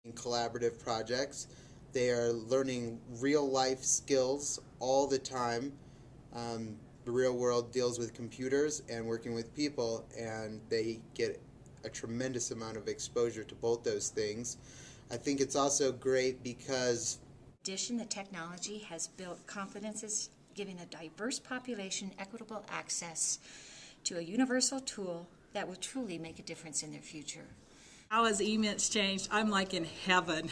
In collaborative projects. They are learning real life skills all the time. The real world deals with computers and working with people, and they get a tremendous amount of exposure to both those things. I think it's also great because in addition, the technology has built confidences, giving a diverse population equitable access to a universal tool that will truly make a difference in their future. How has eMINTS changed? I'm like in heaven,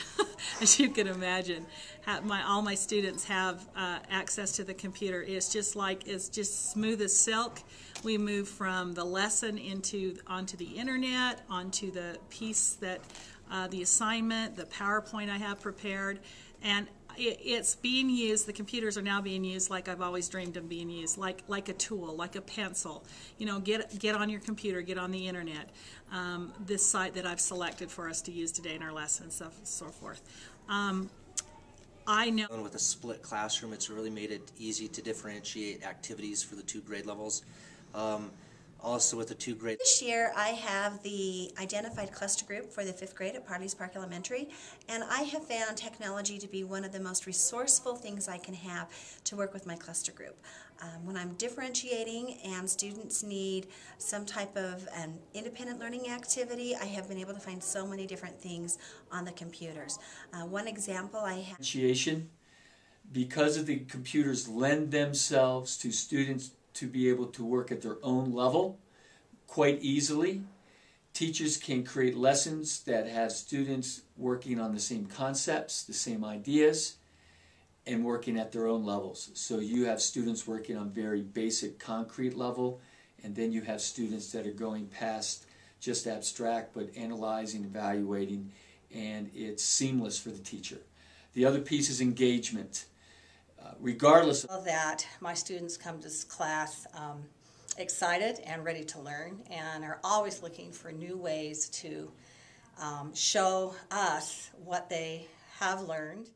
as you can imagine. All my students have access to the computer. It's just smooth as silk. We move from the lesson onto the internet, onto the piece that the assignment, the PowerPoint I have prepared, and it's being used. The computers are now being used like I've always dreamed of being used, like a tool, like a pencil. You know, get on your computer, get on the internet. This site that I've selected for us to use today in our lesson, so forth. I know. With a split classroom, it's really made it easy to differentiate activities for the two grade levels. Also with the two grade. This year I have the identified cluster group for the 5th grade at Parleys Park Elementary, and I have found technology to be one of the most resourceful things I can have to work with my cluster group. When I'm differentiating and students need some type of an independent learning activity, I have been able to find so many different things on the computers. One example I have. Differentiation, because of the computers lend themselves to students to be able to work at their own level quite easily. Teachers can create lessons that have students working on the same concepts, the same ideas, and working at their own levels. So you have students working on very basic concrete level, and then you have students that are going past just abstract but analyzing, evaluating, and it's seamless for the teacher. The other piece is engagement. Regardless of that, my students come to this class excited and ready to learn, and are always looking for new ways to show us what they have learned.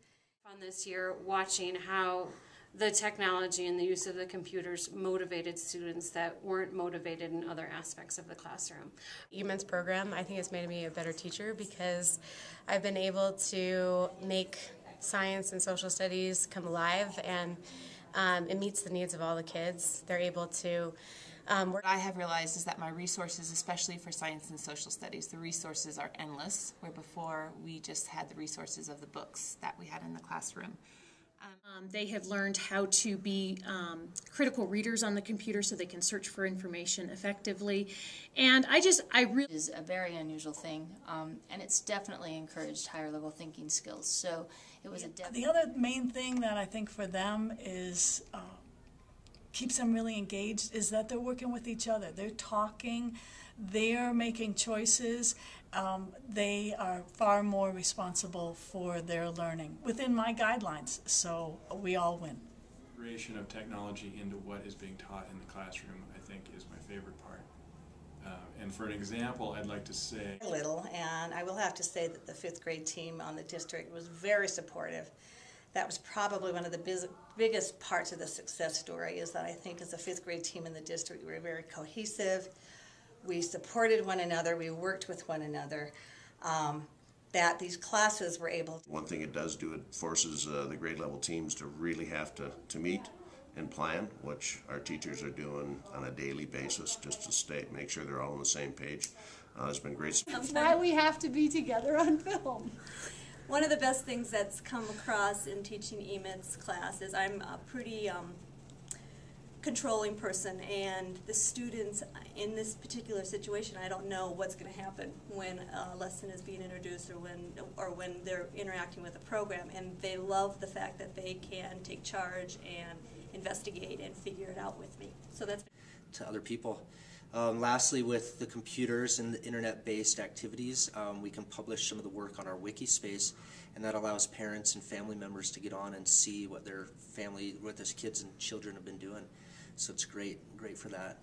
On this year, watching how the technology and the use of the computers motivated students that weren't motivated in other aspects of the classroom. eMINTS program, I think, has made me a better teacher because I've been able to make science and social studies come alive, and it meets the needs of all the kids. They're able to What I have realized is that my resources, especially for science and social studies, the resources are endless, where before we just had the resources of the books that we had in the classroom. They have learned how to be critical readers on the computer so they can search for information effectively. And I really... is a very unusual thing, and it's definitely encouraged higher level thinking skills. So it was The other main thing that I think for them is keeps them really engaged is that they're working with each other. They're talking, they're making choices. They are far more responsible for their learning within my guidelines, so we all win. Creation of technology into what is being taught in the classroom, I think, is my favorite part. And for an example, I'd like to say... And I will have to say that the 5th grade team on the district was very supportive. That was probably one of the biggest parts of the success story, is that I think as a 5th grade team in the district, we were very cohesive. We supported one another, we worked with one another, that these classes were able to... One thing it does do, it forces the grade level teams to really have to meet and plan, which our teachers are doing on a daily basis, just to make sure they're all on the same page. It's been great. That's why we have to be together on film. One of the best things that's come across in teaching eMINTS class is I'm a pretty controlling person, and the students in this particular situation, I don't know what's going to happen when a lesson is being introduced or when they're interacting with a program, and they love the fact that they can take charge and investigate and figure it out with me. So that's to other people. Lastly, with the computers and the internet-based activities, we can publish some of the work on our wiki space, and that allows parents and family members to get on and see what their kids and children have been doing. So it's great for that.